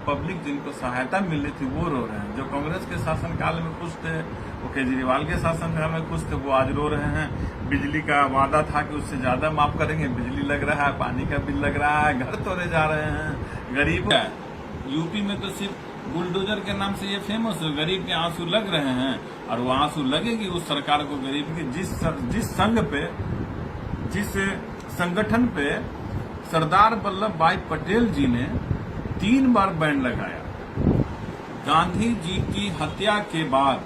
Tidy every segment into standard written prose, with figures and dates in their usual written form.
Public जिनको सहायता मिल रही थी वो रो रहे हैं। जो कांग्रेस के शासनकाल में खुश थे, वो केजरीवाल के शासनकाल में खुश थे, वो आज रो रहे हैं। बिजली का वादा था कि उससे ज्यादा माफ करेंगे, बिजली लग रहा है, पानी का बिल लग रहा है, घर तोड़े जा रहे हैं। गरीब यूपी में तो सिर्फ बुलडोजर के नाम से ये फेमस है। गरीब के आंसू लग रहे हैं और वो आंसू लगेगी उस सरकार को। गरीब के जिस संगठन पे सरदार वल्लभ भाई पटेल जी ने 3 बार बैन लगाया गांधी जी की हत्या के बाद।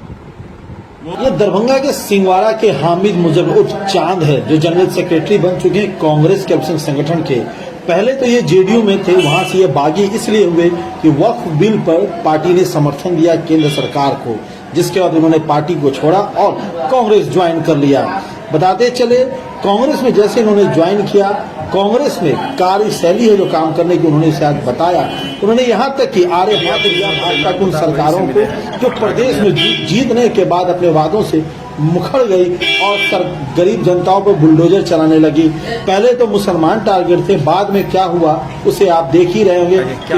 ये दरभंगा के सिंगवाड़ा के हामिद मुजब उर्फ चांद है, जो जनरल सेक्रेटरी बन चुके हैं कांग्रेस के अल्पसंख्यक संगठन के। पहले तो ये जेडीयू में थे, वहां से ये बागी इसलिए हुए कि वक्फ बिल पर पार्टी ने समर्थन दिया केंद्र सरकार को, जिसके बाद उन्होंने पार्टी को छोड़ा और कांग्रेस ज्वाइन कर लिया। बताते चले, कांग्रेस में जैसे इन्होंने ज्वाइन किया, कांग्रेस में कार्यशैली है जो काम करने की उन्होंने शायद बताया। उन्होंने यहाँ तक कि आर्य हाथ दिया भाजपा की उन सरकारों को जो प्रदेश में जीतने के बाद अपने वादों से मुखर गई और गरीब जनताओं पर बुलडोजर चलाने लगी। पहले तो मुसलमान टारगेट थे, बाद में क्या हुआ उसे आप देख ही रहे होंगे कि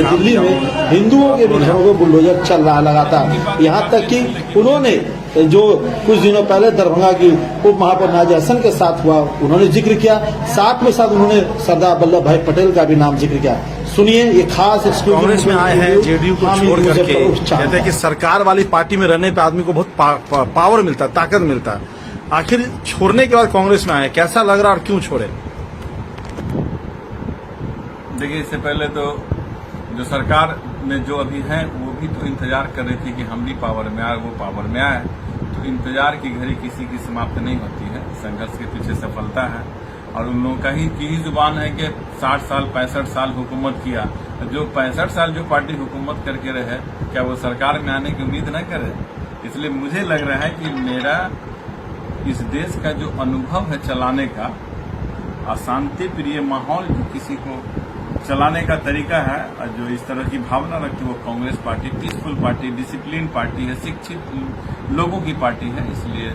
दिल्ली में हिंदुओं के भी घरों पर बुलडोजर चल रहा लगातार। यहाँ तक कि उन्होंने जो कुछ दिनों पहले दरभंगा की उप महापौर नाजिया हसन के साथ हुआ, उन्होंने जिक्र किया। साथ में साथ उन्होंने सरदार वल्लभ भाई पटेल का भी नाम जिक्र किया। सुनिए, ये खास कांग्रेस में आए हैं जेडीयू को छोड़ करके। कहते हैं कि सरकार वाली पार्टी में रहने पे आदमी को बहुत पावर मिलता है, ताकत मिलता है। आखिर छोड़ने के बाद कांग्रेस में आए, कैसा लग रहा और क्यों छोड़े? देखिए, इससे पहले तो जो सरकार में जो अभी है वो भी तो इंतजार कर रही थी कि हम भी पावर में आए, वो पावर में आए। तो इंतजार की घड़ी किसी की समाप्त नहीं होती है, संघर्ष के पीछे सफलता है। और उन लोगों की ही जुबान है कि 60 साल 65 साल हुकूमत किया। जो 65 साल जो पार्टी हुकूमत करके रहे, क्या वो सरकार में आने की उम्मीद न करे? इसलिए मुझे लग रहा है कि मेरा इस देश का जो अनुभव है चलाने का, अशांति प्रिय माहौल जो किसी को चलाने का तरीका है, और जो इस तरह की भावना रखती, वो Congress party peaceful party, discipline party है, शिक्षित लोगों की पार्टी है। इसलिए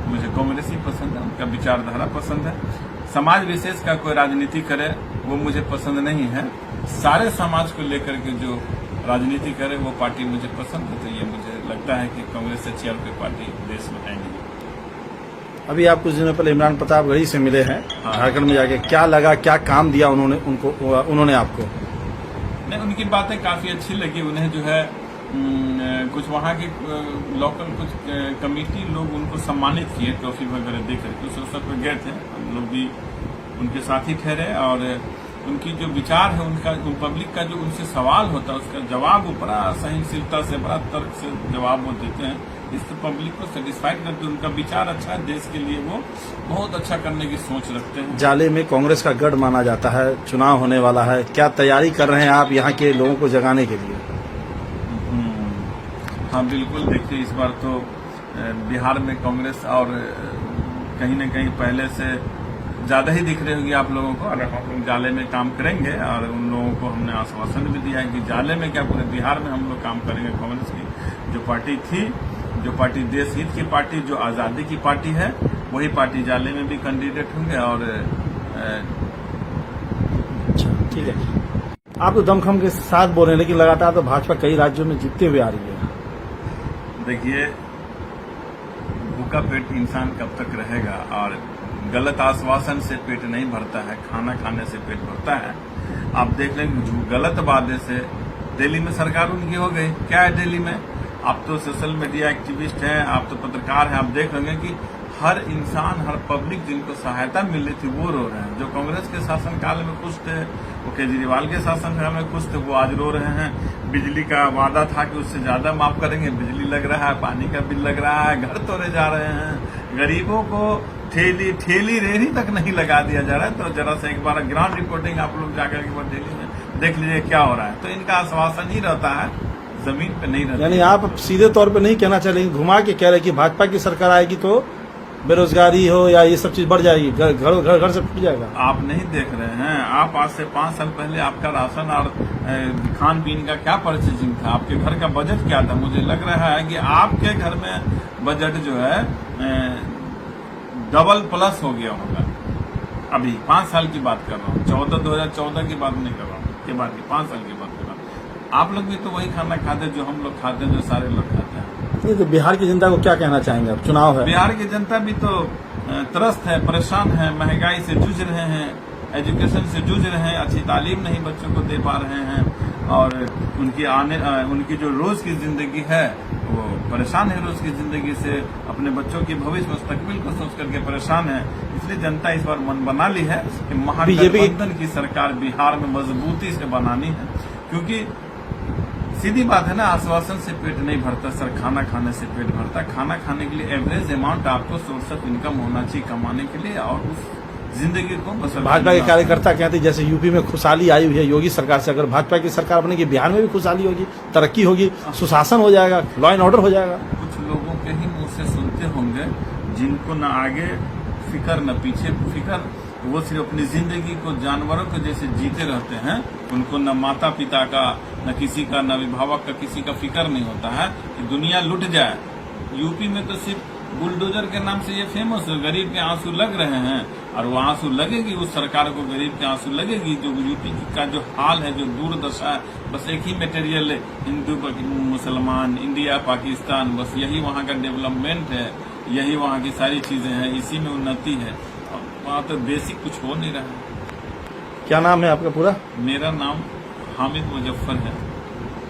मुझे कांग्रेस ही पसंद है, उनका विचारधारा पसंद है। समाज विशेष का कोई राजनीति करे वो मुझे पसंद नहीं है। सारे समाज को लेकर के जो राजनीति करे वो पार्टी मुझे पसंद है। तो ये मुझे लगता है कि कांग्रेस से अच्छी और कोई पार्टी देश में है नहीं। अभी आप कुछ दिनों पहले इमरान प्रतापगढ़ी से मिले हैं, झारखंड में जाके क्या लगा, क्या काम दिया उन्होंने आपको? नहीं, उनकी बातें काफी अच्छी लगी। उन्हें जो है कुछ वहाँ के लोकल कुछ कमेटी लोग उनको सम्मानित किए, ट्रॉफी वगैरह देकर के। उस अवसर पर गए थे, हम लोग भी उनके साथ ही ठहरे। और उनकी जो विचार है, उनका पब्लिक का जो उनसे सवाल होता है उसका जवाब वो बड़ा सहनशीलता से, बड़ा तर्क से जवाब वो देते हैं। इससे पब्लिक को सेटिस्फाइड करते हैं। उनका विचार अच्छा है, देश के लिए वो बहुत अच्छा करने की सोच रखते हैं। जाले में कांग्रेस का गढ़ माना जाता है, चुनाव होने वाला है, क्या तैयारी कर रहे हैं आप यहाँ के लोगों को जगाने के लिए? हाँ बिल्कुल, देखिए इस बार तो बिहार में कांग्रेस और कहीं न कहीं पहले से ज्यादा ही दिख रही होगी आप लोगों को। और हम लोग जाले में काम करेंगे और उन लोगों को हमने आश्वासन भी दिया है कि जाले में क्या, पूरे बिहार में हम लोग काम करेंगे। कांग्रेस की जो पार्टी थी, जो पार्टी देश हित की पार्टी, जो आजादी की पार्टी है, वही पार्टी जाले में भी कैंडिडेट होंगे। और ठीक है, आप तो दमखम के साथ बोल रहे हैं, लेकिन लगातार तो भाजपा कई राज्यों में जीतते हुए आ रही है। देखिए, भूखा पेट इंसान कब तक रहेगा? और गलत आश्वासन से पेट नहीं भरता है, खाना खाने से पेट भरता है। आप देख लें, गलत वादे से दिल्ली में सरकार उनकी हो गई। क्या है दिल्ली में? आप तो सोशल मीडिया एक्टिविस्ट हैं, आप तो पत्रकार हैं, आप देख लेंगे कि हर इंसान, हर पब्लिक जिनको सहायता मिल रही थी वो रो रहे हैं। जो कांग्रेस के शासनकाल में खुश थे, वो केजरीवाल के शासनकाल में खुश थे, वो आज रो रहे हैं। बिजली का वादा था कि उससे ज्यादा माफ करेंगे, बिजली लग रहा है, पानी का बिल लग रहा है, घर तोड़े जा रहे हैं। गरीबों को ठेली रेहड़ी तक नहीं लगा दिया जा रहा है। तो जरा सा एक बार ग्राउंड रिपोर्टिंग आप लोग जाकर के दिल्ली में देख लीजिए क्या हो रहा है। तो इनका आश्वासन ही रहता है, जमीन पे नहीं रहता। यानी आप सीधे तौर पे नहीं कहना चाह रहे, घुमा के कह रहे कि भाजपा की सरकार आएगी तो बेरोजगारी हो या ये सब चीज बढ़ जाएगी, घर से टूट जाएगा। आप नहीं देख रहे हैं? आप आज से 5 साल पहले आपका राशन और खान पीन का क्या परचेजिंग था? आपके घर का बजट क्या था? मुझे लग रहा है कि आपके घर में बजट जो है डबल प्लस हो गया होगा। अभी 5 साल की बात कर रहा हूँ, 2014 की बात नहीं कर रहा हूँ, के बाद की 5 साल की बात कर रहा हूँ। आप लोग भी तो वही खाना खाते हैं जो हम लोग खाते हैं, जो सारे लोग खाते हैं। ये तो बिहार की जनता को क्या कहना चाहेंगे? अब चुनाव है, बिहार की जनता भी तो त्रस्त है, परेशान है, महंगाई से जूझ रहे हैं, एजुकेशन से जूझ रहे हैं, अच्छी तालीम नहीं बच्चों को दे पा रहे हैं, और उनकी जो रोज की जिंदगी है वो परेशान है, रोज की जिंदगी से, अपने बच्चों की भविष्य मुस्तकबिल को सोच करके परेशान है। इसलिए जनता इस बार मन बना ली है कि महागठबंधन की सरकार बिहार में मजबूती से बनानी है, क्योंकि सीधी बात है ना, आश्वासन से पेट नहीं भरता सर, खाना खाने से पेट भरता। खाना खाने के लिए एवरेज अमाउंट आपको सोर्स ऑफ इनकम होना चाहिए कमाने के लिए, और उस जिंदगी को बसर। भाजपा के कार्यकर्ता कहते हैं जैसे यूपी में खुशहाली आई हुई है योगी सरकार से, अगर भाजपा की सरकार बनेगी बिहार में भी खुशहाली होगी, तरक्की होगी, सुशासन हो जाएगा, लॉ एंड ऑर्डर हो जाएगा। कुछ लोगों के ही मुंह से सुनते होंगे जिनको न आगे फिक्र न पीछे फिक्र, वो सिर्फ अपनी जिंदगी को जानवरों के जैसे जीते रहते हैं। उनको न माता पिता का, न किसी का, न अभिभावक का, किसी का फिक्र नहीं होता है कि दुनिया लुट जाए। यूपी में तो सिर्फ बुलडोजर के नाम से ये फेमस है, गरीब के आंसू लग रहे हैं, और वो आंसू लगेगी उस सरकार को, गरीब के आंसू लगेगी। जो यूपी का जो हाल है, जो दुर्दशा है, बस एक ही मटेरियल है, हिंदू मुसलमान, इंडिया पाकिस्तान, बस यही वहाँ का डेवलपमेंट है, यही वहाँ की सारी चीजें हैं, इसी में उन्नति है। वहाँ तो बेसिक कुछ हो नहीं रहा। क्या नाम है आपका पूरा? मेरा नाम हामिद मुजफ्फर है,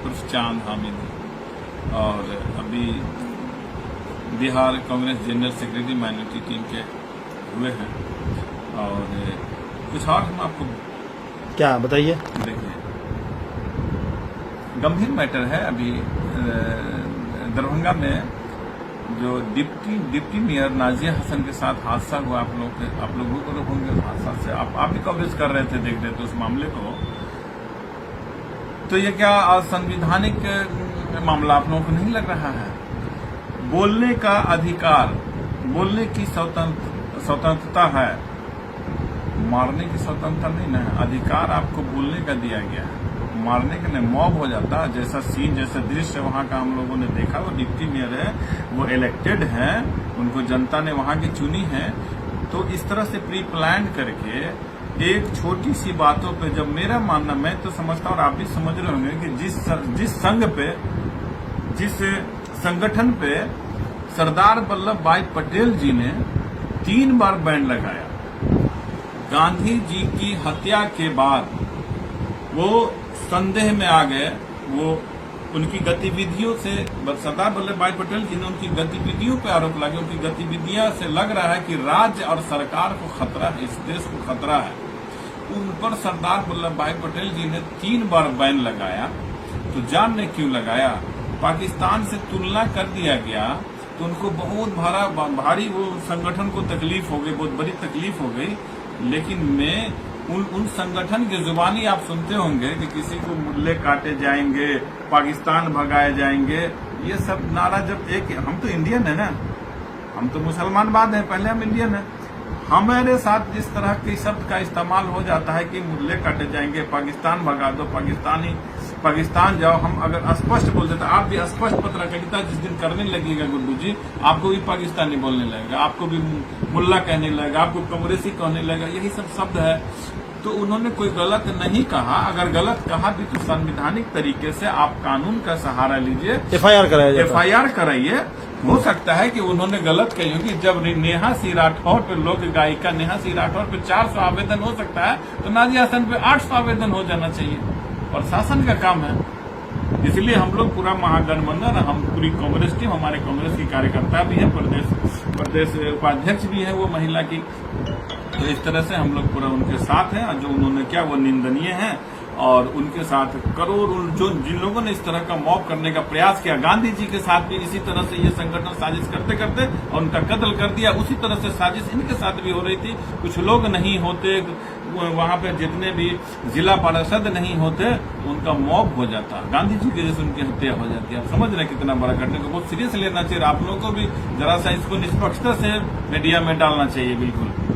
उर्फ चांद हामिद, और अभी Bihar Congress general secretary minority team के हुए हैं। और कुछ और हम आपको क्या बताइए? देखिए, गंभीर मैटर है। अभी दरभंगा में जो डिप्टी मेयर नाजिया हसन के साथ हादसा हुआ, आप लोगों को होंगे हादसा से, आप भी कवरेज कर रहे थे, देख रहे थे उस मामले को। तो ये क्या असंवैधानिक मामला आप लोगों को नहीं लग रहा है? बोलने का अधिकार, बोलने की स्वतंत्रता है, मारने की स्वतंत्रता नहीं ना है। अधिकार आपको बोलने का दिया गया है, मारने का नहीं। मॉब हो जाता, जैसा सीन, जैसा दृश्य वहाँ का हम लोगों ने देखा। वो डिप्टी मेयर है, वो इलेक्टेड है, उनको जनता ने वहाँ की चुनी है। तो इस तरह से प्री प्लान करके एक छोटी सी बातों पे, जब मेरा मानना, मैं तो समझता हूँ और आप भी समझ रहे होंगे कि जिस संघ पे, जिस संगठन पे सरदार वल्लभ भाई पटेल जी ने 3 बार बैन लगाया, गांधी जी की हत्या के बाद वो संदेह में आ गए। वो उनकी गतिविधियों से, सरदार वल्लभ भाई पटेल जी ने उनकी गतिविधियों पे आरोप लगे, उनकी गतिविधियों से लग रहा है कि राज्य और सरकार को खतरा है, इस देश को खतरा है। उन पर सरदार वल्लभ भाई पटेल जी ने 3 बार बैन लगाया। तो जानने क्यों लगाया? पाकिस्तान से तुलना कर दिया गया तो उनको बहुत भारी वो संगठन को तकलीफ हो गई, बहुत बड़ी तकलीफ हो गई। लेकिन मैं उन संगठन की जुबानी आप सुनते होंगे कि किसी को मुल्ले काटे जाएंगे, पाकिस्तान भगाए जाएंगे, ये सब नारा जब एक, हम तो इंडियन है ना, हम तो मुसलमान बाद हैं, पहले हम इंडियन हैं। हमारे साथ जिस तरह के शब्द का इस्तेमाल हो जाता है कि मुल्ले काटे जाएंगे, पाकिस्तान भगा दो, पाकिस्तान जाओ, हम अगर स्पष्ट बोल देते, आप भी स्पष्ट पत्रकारिता जिस दिन करने लगेगा गुड्डू जी, आपको भी पाकिस्तानी बोलने लगेगा, आपको भी मुल्ला कहने लगेगा, आपको कांग्रेसी कहने लगेगा, यही सब शब्द है। तो उन्होंने कोई गलत नहीं कहा। अगर गलत कहा भी तो संवैधानिक तरीके से आप कानून का सहारा लीजिए, एफआईआर कराइए। हो सकता है कि उन्होंने गलत कही होगी। जब नेहा सिंह राठौर पे, लोक गायिका नेहा सिंह राठौर पे 400 आवेदन हो सकता है, तो नाजिया हसन पे 800 आवेदन हो जाना चाहिए। प्रशासन का काम है। इसलिए हम लोग पूरा महागठबंधन, हम पूरी कांग्रेस टीम, हमारे कांग्रेस की कार्यकर्ता भी है, प्रदेश उपाध्यक्ष भी है वो महिला की। तो इस तरह से हम लोग पूरा उनके साथ हैं। जो उन्होंने किया वो निंदनीय है, और उनके साथ करोड़, जो जिन लोगों ने इस तरह का मॉब करने का प्रयास किया, गांधी जी के साथ भी इसी तरह से ये संगठन साजिश करते करते और उनका कत्ल कर दिया। उसी तरह से साजिश इनके साथ भी हो रही थी। कुछ लोग नहीं होते वहां पे, जितने भी जिला पार्षद नहीं होते, उनका मॉब हो जाता, गांधी जी की जैसे उनकी हत्या हो जाती है। आप समझ रहे हैं कितना बड़ा घटना को बहुत सीरियस लेना चाहिए। आप लोगों को भी जरा सा इसको निष्पक्षता से मीडिया में डालना चाहिए। बिल्कुल।